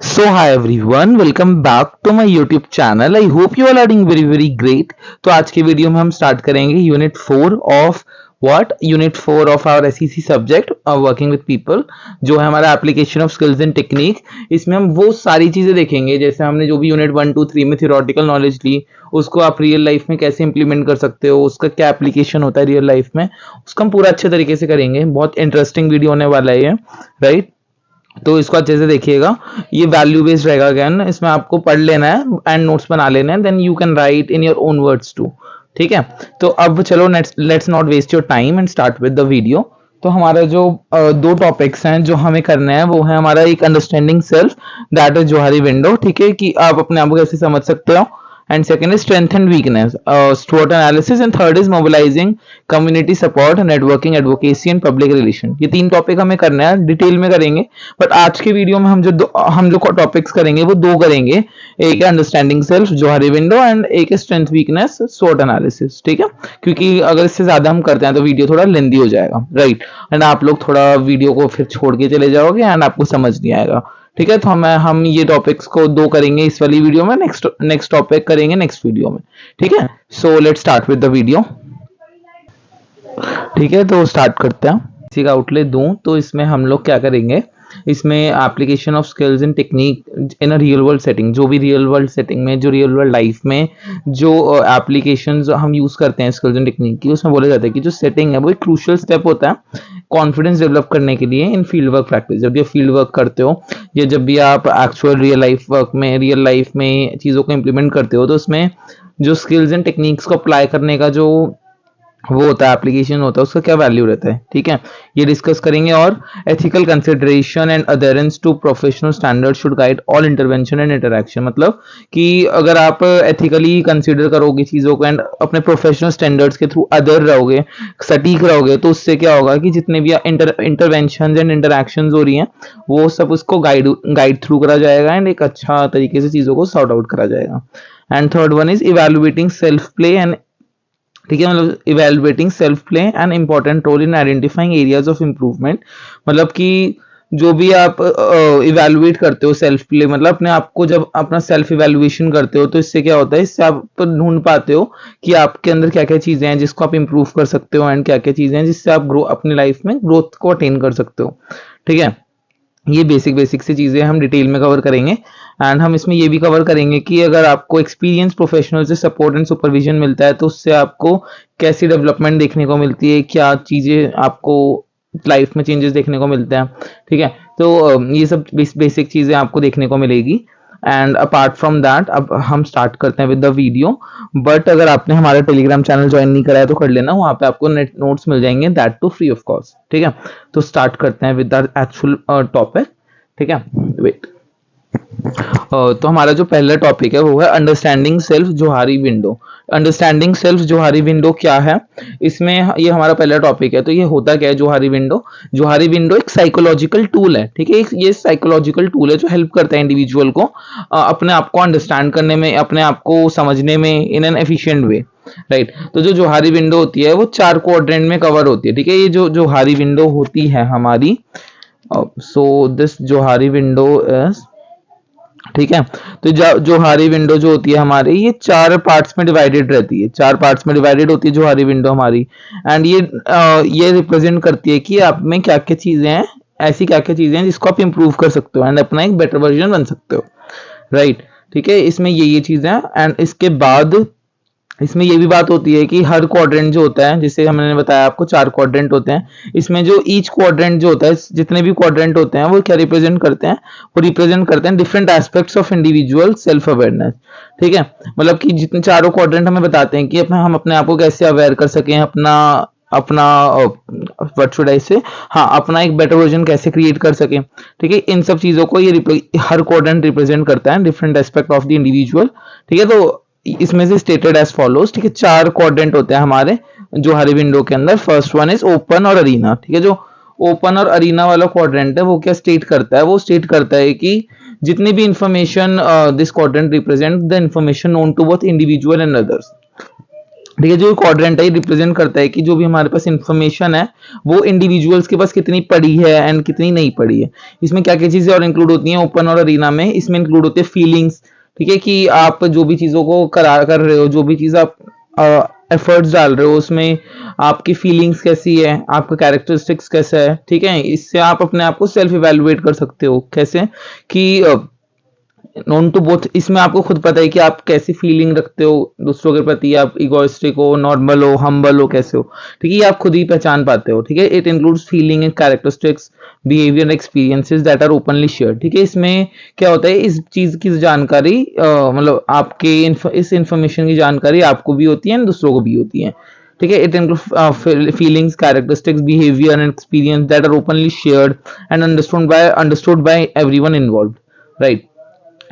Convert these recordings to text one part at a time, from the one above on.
So hi everyone, welcome back to my YouTube channel. I hope you all are doing very great. तो आज के video में हम start करेंगे unit 4 of unit 4 of our SEC subject working with people, जो है हमारा application of skills and technique. इसमें हम वो सारी चीजें देखेंगे जैसे हमने जो भी यूनिट 1 2 3 में थियोरेटिकल नॉलेज ली, उसको आप रियल लाइफ में कैसे इंप्लीमेंट कर सकते हो, उसका क्या एप्लीकेशन होता है रियल लाइफ में, उसका हम पूरा अच्छे तरीके से करेंगे। बहुत इंटरेस्टिंग वीडियो होने वाला है ये, राइट। तो इसको अच्छे से देखिएगा। ये वैल्यू बेस्ड रहेगा अगेन, इसमें आपको पढ़ लेना है एंड नोट्स बना लेना है, then you can write in your own words too. ठीक है, तो अब चलो let's not waste your time and start with the video. तो हमारा जो दो टॉपिक्स हैं जो हमें करना है वो है हमारा एक understanding self, that is Johari window. ठीक है, कि आप अपने आप को कैसे समझ सकते हो। And second is strength and weakness, SWOT analysis, and third is mobilizing community support, networking, advocacy and public relation। ये तीन टॉपिक हमें करना है, डिटेल में करेंगे, बट आज के वीडियो में हम जो टॉपिक्स करेंगे वो दो करेंगे। एक है understanding self Johari window and एक है स्ट्रेंथ वीकनेस SWOT एनालिसिस। ठीक है, क्योंकि अगर इससे ज्यादा हम करते हैं तो वीडियो थोड़ा लेंदी हो जाएगा, राइट। एंड आप लोग थोड़ा वीडियो को फिर छोड़ के चले जाओगे एंड आपको समझ नहीं आएगा। ठीक है, तो हम ये टॉपिक्स को दो करेंगे इस वाली वीडियो में, नेक्स्ट टॉपिक करेंगे नेक्स्ट वीडियो में। ठीक है, so let's start with the video. ठीक है, तो स्टार्ट करते हैं। इसी का आउटलेट दूं तो इसमें हम लोग क्या करेंगे, इसमें application of skills and technique in a real world setting. जो भी रियल वर्ल्ड सेटिंग में, जो रियल वर्ल्ड लाइफ में जो एप्लीकेशंस हम यूज करते हैं स्किल्स एंड टेक्निक की, उसमें बोला जाता है कि जो सेटिंग है वो एक क्रूशियल स्टेप होता है कॉन्फिडेंस डेवलप करने के लिए इन फील्ड वर्क प्रैक्टिस। जब ये फील्ड वर्क करते हो या जब भी आप एक्चुअल रियल लाइफ वर्क में, रियल लाइफ में चीज़ों को इम्प्लीमेंट करते हो, तो उसमें जो स्किल्स एंड टेक्निक्स को अप्लाई करने का जो वो होता है, एप्लीकेशन होता है, उसका क्या वैल्यू रहता है। ठीक है, ये डिस्कस करेंगे। और ethical consideration and adherence to professional standard should guide all intervention and interaction. मतलब कि अगर आप एथिकली कंसिडर करोगे चीज़ों को एंड अपने प्रोफेशनल स्टैंडर्ड्स के थ्रू अदर रहोगे, सटीक रहोगे, तो उससे क्या होगा कि जितने भी इंटरवेंशन एंड इंटरैक्शन हो रही हैं वो सब उसको गाइड थ्रू करा जाएगा एंड एक अच्छा तरीके से चीज़ों को सॉर्ट आउट करा जाएगा। And third one is evaluating self play and, ठीक है, मतलब evaluating self play and important role in identifying areas of improvement. मतलब कि जो भी आप इवेलुएट करते हो सेल्फ प्ले, मतलब अपने आप को जब अपना सेल्फ इवेलुएशन करते हो तो इससे क्या होता है, इससे आप तो ढूंढ पाते हो कि आपके अंदर क्या क्या चीजें हैं जिसको आप इम्प्रूव कर सकते हो एंड क्या क्या चीजें हैं जिससे आप अपनी लाइफ में ग्रोथ को अटेन कर सकते हो। ठीक है, ये बेसिक सी चीजें हम डिटेल में कवर करेंगे। एंड हम इसमें ये भी कवर करेंगे कि अगर आपको एक्सपीरियंस प्रोफेशनल से सपोर्ट एंड सुपरविजन मिलता है तो उससे आपको कैसी डेवलपमेंट देखने को मिलती है, क्या चीजें आपको लाइफ में चेंजेस देखने को मिलते हैं। ठीक है, तो ये सब बेसिक चीजें आपको देखने को मिलेगी। एंड अपार्ट फ्रॉम दैट अब हम स्टार्ट करते हैं विद द वीडियो। बट अगर आपने हमारा टेलीग्राम चैनल ज्वाइन नहीं करा है तो कर लेना, वहां पे आपको नोट्स मिल जाएंगे, that too free of cost. ठीक है, तो स्टार्ट करते हैं विद द एक्चुअल टॉपिक। ठीक है, वेट। तो हमारा जो पहला टॉपिक है वो है understanding self Johari window. Understanding self Johari window क्या है, इसमें ये हमारा पहला टॉपिक है। तो ये होता क्या है जोहारी विंडो? जोहारी विंडो एक साइकोलॉजिकल टूल है। ठीक है, ये साइकोलॉजिकल टूल है जो हेल्प करता है इंडिविजुअल को अपने आप को अंडरस्टैंड करने में, अपने आप को समझने में in an efficient way, right. तो जो जोहारी विंडो होती है वो 4 क्वाड्रेंट में कवर होती है। ठीक है, ये जो जोहारी विंडो होती है हमारी, so this Johari window is, ठीक है, तो जोहारी विंडो जो होती है हमारी, ये 4 पार्ट्स में डिवाइडेड रहती है, 4 पार्ट्स में डिवाइडेड होती है जोहारी विंडो हमारी। एंड ये रिप्रेजेंट करती है कि आप में क्या क्या चीजें हैं, ऐसी क्या क्या चीजें हैं जिसको आप इंप्रूव कर सकते हो एंड अपना एक बेटर वर्जन बन सकते हो, राइट। ठीक है, इसमें ये चीजें हैं। एंड इसके बाद इसमें ये भी बात होती है कि हर क्वाड्रेंट जो होता है, जिसे हमने बताया आपको 4 क्वाड्रेंट होते हैं, इसमें जो ईच क्वाड्रेंट जो होता है, जितने भी क्वाड्रेंट होते हैं वो क्या रिप्रेजेंट करते हैं, वो रिप्रेजेंट करते हैं different aspects of individual self awareness. ठीक है, मतलब कि जितने चारों क्वाड्रेंट हमें बताते हैं कि हम अपने आप को कैसे अवेयर कर सकें, अपना व्हाट शुड आई से, हाँ, अपना एक बेटर वर्जन कैसे क्रिएट कर सकें। ठीक है, इन सब चीजों को ये हर क्वाड्रेंट रिप्रेजेंट करता है, different aspect of the individual. ठीक है, तो इसमें से स्टेटेड एज फॉलोज। ठीक है, 4 क्वाड्रेंट होते हैं हमारे जोहारी विंडो के अंदर। फर्स्ट वन इज ओपन और अरीना। ठीक है, जो ओपन और अरीना वाला क्वाड्रेंट है वो क्या स्टेट करता है, वो स्टेट करता है कि जितनी भी information this quadrant represent the information known to both individual and others. ठीक है। जो क्वाड्रेंट है ये रिप्रेजेंट करता है कि जो भी हमारे पास इंफॉर्मेशन है वो इंडिविजुअल्स के पास कितनी पड़ी है एंड कितनी नहीं पड़ी है। इसमें क्या क्या चीजें और इंक्लूड होती हैं ओपन और अरीना में, इसमें इंक्लूड होती है फीलिंग्स। ठीक है, कि आप जो भी चीजों को कर रहे हो, जो भी चीज आप एफर्ट्स डाल रहे हो, उसमें आपकी फीलिंग्स कैसी है, आपका कैरेक्टरिस्टिक्स कैसा है। ठीक है, इससे आप अपने आप को सेल्फ इवेलुएट कर सकते हो। कैसे कि नोन टू बोथ, इसमें आपको खुद पता है कि आप कैसी फीलिंग रखते हो दूसरों के प्रति, आप इगोइस्टिक हो, नॉर्मल हो, हम्बल हो, कैसे हो। ठीक है, ये आप खुद ही पहचान पाते हो। ठीक है, it includes feeling and characteristics, behaviour, experiences that are openly share. ठीक है, इसमें क्या होता है, इस चीज की जानकारी मतलब आपके इस इंफॉर्मेशन की जानकारी आपको भी होती है दूसरों को भी होती है। ठीक है, it includes feelings, characteristics, behaviour and experience that are openly shared and understood by everyone involved, right.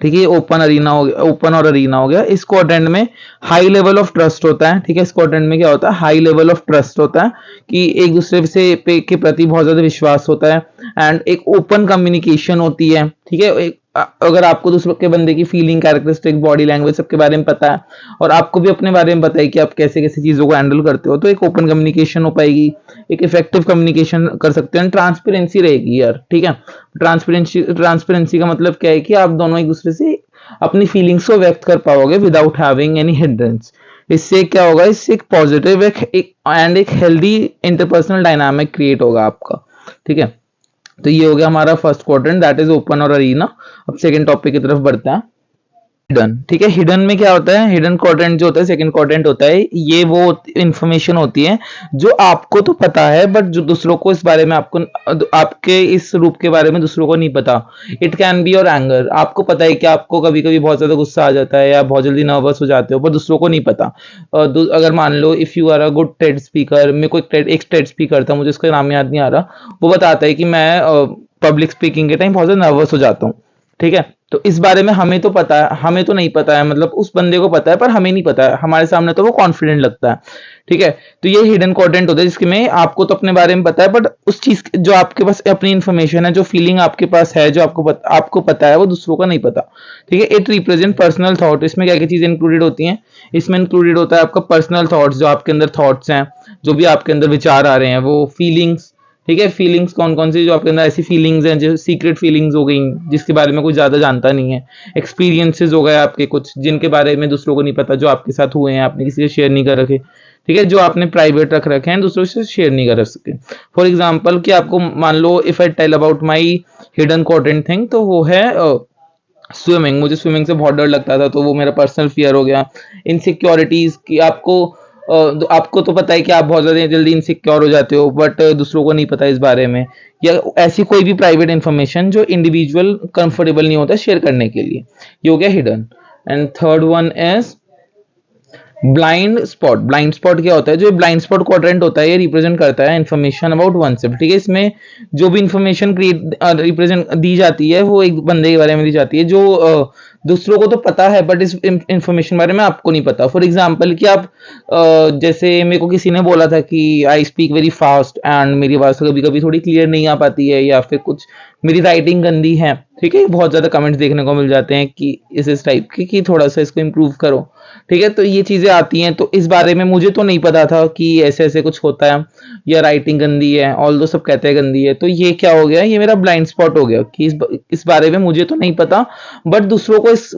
ठीक है, ओपन अरीना हो गया, ओपन और अरीना हो गया। इस क्वाड्रेंट में हाई लेवल ऑफ ट्रस्ट होता है। ठीक है, इस क्वाड्रेंट में क्या होता है, हाई लेवल ऑफ ट्रस्ट होता है कि एक दूसरे से के प्रति बहुत ज्यादा विश्वास होता है एंड एक ओपन कम्युनिकेशन होती है। ठीक है, अगर आपको दूसरों के बंदे की फीलिंग, कैरेक्टरिस्टिक, बॉडी लैंग्वेज सबके बारे में पता है और आपको भी अपने बारे में पता है कि आप कैसे कैसे चीजों को हैंडल करते हो, तो एक ओपन कम्युनिकेशन हो पाएगी, एक इफेक्टिव कम्युनिकेशन कर सकते हैं, ट्रांसपेरेंसी रहेगी यार। ठीक है, ट्रांसपेरेंसी का मतलब क्या है कि आप दोनों एक दूसरे से अपनी फीलिंग्स को व्यक्त कर पाओगे विदाउट हैविंग एनी हिंड्रेंस। इससे क्या होगा, इससे एक पॉजिटिव एंड एक हेल्दी इंटरपर्सनल डायनामिक क्रिएट होगा आपका। ठीक है, तो ये हो गया हमारा first quadrant, that is open और अरीना। अब सेकंड टॉपिक की तरफ बढ़ते हैं, हिडन। ठीक है, हिडन में क्या होता है, हिडन क्वाड्रेंट जो होता है, सेकंड क्वाड्रेंट होता है, ये वो इंफॉर्मेशन होती है जो आपको तो पता है बट जो दूसरों को इस बारे में, आपको आपके इस रूप के बारे में दूसरों को नहीं पता। It can be your anger, आपको पता है कि आपको कभी कभी बहुत ज्यादा गुस्सा आ जाता है या बहुत जल्दी नर्वस हो जाते हो, पर दूसरों को नहीं पता। अगर मान लो if you are a good TED speaker, मेरे को एक टेड स्पीकर था, मुझे उसका नाम याद नहीं आ रहा, वो बताता है कि मैं पब्लिक स्पीकिंग के टाइम बहुत ज्यादा नर्वस हो जाता हूँ। ठीक है, तो इस बारे में हमें तो पता है, हमें तो नहीं पता है, मतलब उस बंदे को पता है पर हमें नहीं पता है, हमारे सामने तो वो कॉन्फिडेंट लगता है। ठीक है, तो ये हिडन कंटेंट होता है जिसके में आपको तो अपने बारे में पता है बट उस चीज जो आपके पास अपनी इंफॉर्मेशन है, जो फीलिंग आपके पास है, जो आपको पता है, वो दूसरों को नहीं पता। ठीक है, इट रिप्रेजेंट पर्सनल थॉट। इसमें क्या क्या चीजें इंक्लूडेड होती हैं, इसमें इंक्लूडेड होता है आपका पर्सनल थॉट्स, जो आपके अंदर थॉट्स हैं, जो भी आपके अंदर विचार आ रहे हैं, वो फीलिंग्स। ठीक है, फीलिंग्स कौन कौन सी जो आपके अंदर ऐसी फीलिंग्स हैं जो सीक्रेट फीलिंग्स हो गई जिसके बारे में कोई ज्यादा जानता नहीं है। एक्सपीरियंसेस हो गए आपके कुछ जिनके बारे में दूसरों को नहीं पता, जो आपके साथ हुए हैं, आपने किसी से शेयर नहीं कर रखे। ठीक है, जो आपने प्राइवेट रख रखे हैं, दूसरों से शेयर नहीं कर सके। फॉर एग्जाम्पल कि आपको मान लो if I tell about my hidden content thing, तो वो है स्विमिंग। मुझे स्विमिंग से बहुत डर लगता था, तो वो मेरा पर्सनल फियर हो गया। इनसिक्योरिटीज की आपको तो पता है कि आप बहुत ज्यादा जल्दी इनसिक्योर हो जाते हो बट दूसरों को नहीं पता इस बारे में, या ऐसी कोई भी प्राइवेट इंफॉर्मेशन जो इंडिविजुअल कंफर्टेबल नहीं होता शेयर करने के लिए, ये हो गया hidden. And third one is blind spot. Blind spot क्या होता है, जो ब्लाइंड स्पॉट क्वाड्रेंट होता है ये रिप्रेजेंट करता है इन्फॉर्मेशन अबाउट वन सेल्फ। ठीक है, इसमें जो भी इन्फॉर्मेशन रिप्रेजेंट दी जाती है वो एक बंदे के बारे में दी जाती है जो दूसरों को तो पता है बट इस इंफॉर्मेशन बारे में आपको नहीं पता। फॉर एग्जाम्पल कि आप जैसे मेरे को किसी ने बोला था कि I speak very fast and मेरी आवाज कभी कभी थोड़ी क्लियर नहीं आ पाती है, या फिर कुछ मेरी राइटिंग गंदी है। ठीक है, बहुत ज्यादा कमेंट्स देखने को मिल जाते हैं कि इस टाइप के कि थोड़ा सा इसको इम्प्रूव करो। ठीक है, तो ये चीजें आती हैं, तो इस बारे में मुझे तो नहीं पता था कि ऐसे ऐसे कुछ होता है, या राइटिंग गंदी है, ऑल दो सब कहते हैं गंदी है। तो ये क्या हो गया, ये मेरा ब्लाइंड स्पॉट हो गया कि इस बारे में मुझे तो नहीं पता बट दूसरों को इस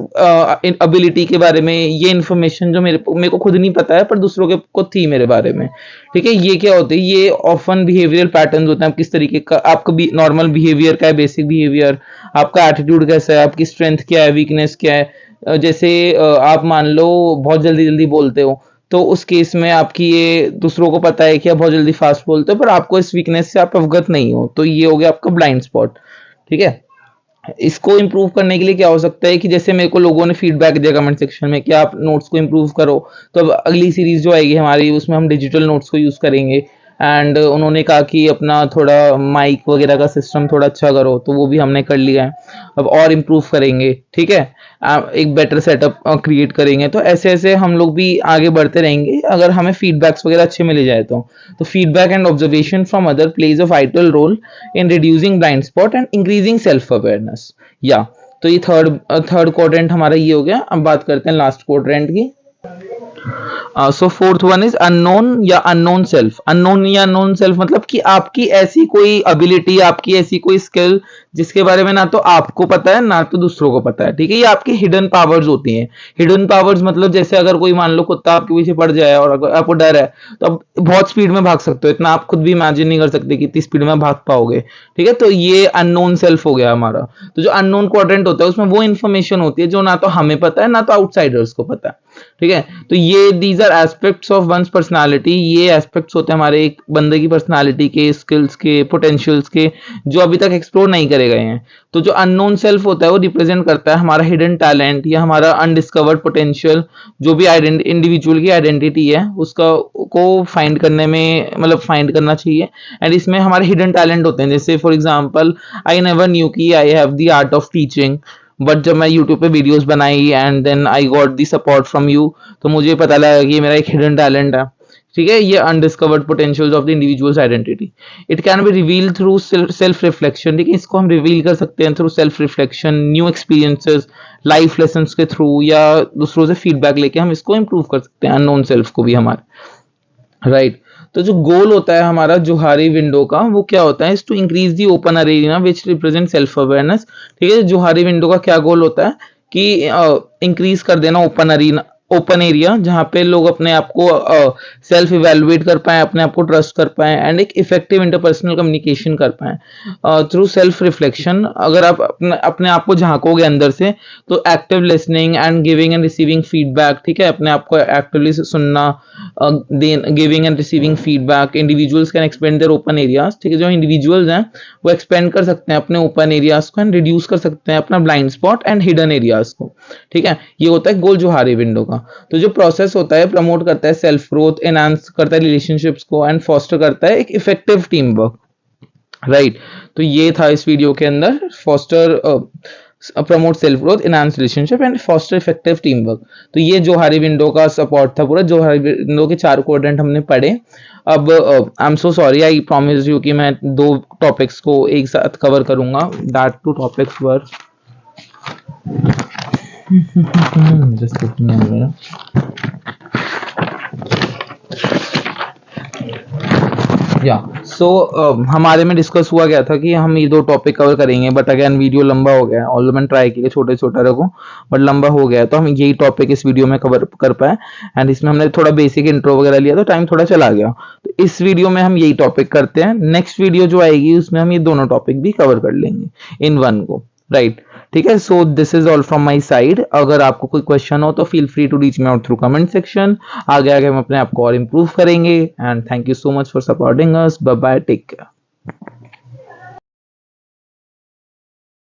एबिलिटी के बारे में, ये इन्फॉर्मेशन जो मेरे को खुद नहीं पता है पर दूसरों के को थी मेरे बारे में। ठीक है, ये क्या होते हैं, ये ऑफन बिहेवियरल पैटर्न होते हैं। आप किस तरीके का, आपका भी नॉर्मल बिहेवियर का है, बेसिक बिहेवियर, आपका एटीट्यूड कैसा है, आपकी स्ट्रेंथ क्या है, वीकनेस क्या है। जैसे आप मान लो बहुत जल्दी जल्दी बोलते हो, तो उस केस में आपकी ये दूसरों को पता है कि आप बहुत जल्दी फास्ट बोलते हो पर आपको इस वीकनेस से आप अवगत नहीं हो, तो ये हो गया आपका ब्लाइंड स्पॉट। ठीक है, इसको इम्प्रूव करने के लिए क्या हो सकता है कि जैसे मेरे को लोगों ने फीडबैक दिया कमेंट सेक्शन में कि आप नोट्स को इम्प्रूव करो, तो अब अगली सीरीज जो आएगी हमारी उसमें हम डिजिटल नोट्स को यूज करेंगे। एंड उन्होंने कहा कि अपना थोड़ा माइक वगैरह का सिस्टम थोड़ा अच्छा करो, तो वो भी हमने कर लिया है, अब और इम्प्रूव करेंगे। ठीक है, एक बेटर सेटअप क्रिएट करेंगे, तो ऐसे ऐसे हम लोग भी आगे बढ़ते रहेंगे अगर हमें फीडबैक्स वगैरह अच्छे मिले जाए तो feedback and observation from other plays a vital role in reducing blind spot and increasing self awareness. या तो ये थर्ड क्वाड्रेंट हमारा ये हो गया। अब बात करते हैं लास्ट क्वाड्रेंट की, सो फोर्थ वन इज अननोन या अननोन सेल्फ। अननोन या अननोन सेल्फ मतलब कि आपकी ऐसी कोई एबिलिटी, आपकी ऐसी कोई स्किल जिसके बारे में ना तो आपको पता है ना तो दूसरों को पता है, ठीक है। ये आपकी हिडन पावर्स होती हैं। हिडन पावर्स मतलब जैसे अगर कोई मान लो कुत्ता आपके पीछे पड़ जाए और अगर आपको डर है तो आप बहुत स्पीड में भाग सकते हो, इतना आप खुद भी इमेजिन नहीं कर सकते कि इतनी स्पीड में भाग पाओगे, ठीक है। तो ये अननोन सेल्फ हो गया हमारा। तो जो अननोन क्वाड्रेंट होता है उसमें वो इन्फॉर्मेशन होती है जो ना तो हमें पता है ना तो आउटसाइडर्स को पता है, ठीक है। तो ये these are aspects of one's personality. ये एस्पेक्ट्स होते हैं हमारे एक बंदे की पर्सनालिटी के, स्किल्स के, पोटेंशियल्स के, जो अभी तक एक्सप्लोर नहीं करे गए हैं। तो जो अननोन सेल्फ होता है वो रिप्रेजेंट करता है हमारा हिडन टैलेंट या हमारा अनडिस्कवर्ड पोटेंशियल, जो भी इंडिविजुअल की आइडेंटिटी है उसका को फाइंड करने में, मतलब फाइंड करना चाहिए। एंड इसमें हमारे हिडन टैलेंट होते हैं, जैसे for example I never knew कि I have the art of teaching, but जब मैं यूट्यूब पे वीडियोस बनाई and then I got the support from you, तो मुझे पता लगा कि ये मेरा एक हिडन टैलेंट है, ठीक है। ये undiscovered potentials of the individuals identity. It can be reveal through self reflection, ठीक है। इसको हम रिवील कर सकते हैं through self reflection, new experiences, life lessons के थ्रू, या दूसरों से फीडबैक लेके हम इसको इम्प्रूव कर सकते हैं अननोन सेल्फ को भी हमारे, राइट। तो जो गोल होता है हमारा जोहारी विंडो का, वो क्या होता है, is to increase the open arena which represent self awareness, ठीक है। जोहारी विंडो का क्या गोल होता है कि इंक्रीज कर देना ओपन अरेना, ओपन एरिया, जहाँ पे लोग अपने आप को सेल्फ इवेलुएट कर पाए, अपने आप को ट्रस्ट कर पाए एंड एक इफेक्टिव इंटरपर्सनल कम्युनिकेशन कर पाए थ्रू सेल्फ रिफ्लेक्शन। अगर आप अपने आप को झांकोगे अंदर से तो active listening and giving and receiving feedback, ठीक है। अपने आप को एक्टिवली सुनना, giving and receiving feedback. Individuals can expand their open areas, ठीक है। जो इंडिविजुअल्स हैं वो एक्सपेंड कर सकते हैं अपने ओपन एरियाज को एंड रिड्यूस कर सकते हैं अपना blind spot and hidden areas को, ठीक है। ये होता है गोल जोहारी विंडो का। तो जो प्रोसेस होता है प्रमोट करता है सेल्फ ग्रोथ, एनहांस करता है रिलेशनशिप्स को एंड फॉस्टर करता है एक इफेक्टिव टीम वर्क, राइट। तो ये था इस वीडियो के अंदर, foster promote self growth, enhance relationship and foster effective team work. तो ये जोहारी विंडो का सपोर्ट था पूरा। जोहारी विंडो के 4 क्वाड्रेंट हमने पढ़े। अब I am so sorry, I promise you कि मैं 2 टॉपिक्स को एक साथ कवर करूंगा। That 2 topics were just looking at it. हमारे में डिस्कस हुआ गया था कि हम ये 2 टॉपिक कवर करेंगे, बट अगेन वीडियो लंबा हो गया। ऑल्दो मैंने ट्राई किया छोटे छोटे रखूं, बट लंबा हो गया, तो हम यही टॉपिक इस वीडियो में कवर कर पाए। एंड इसमें हमने थोड़ा बेसिक इंट्रो वगैरह लिया तो टाइम थोड़ा चला गया। तो इस वीडियो में हम यही टॉपिक करते हैं। नेक्स्ट वीडियो जो आएगी उसमें हम ये दोनों टॉपिक भी कवर कर लेंगे इन वन को, राइट, ठीक है। So this is all from my side. अगर आपको कोई क्वेश्चन हो तो feel free to reach me out through comment section. आगे आगे हम अपने आप को और इम्प्रूव करेंगे। And thank you so much for supporting us. Bye bye, take care.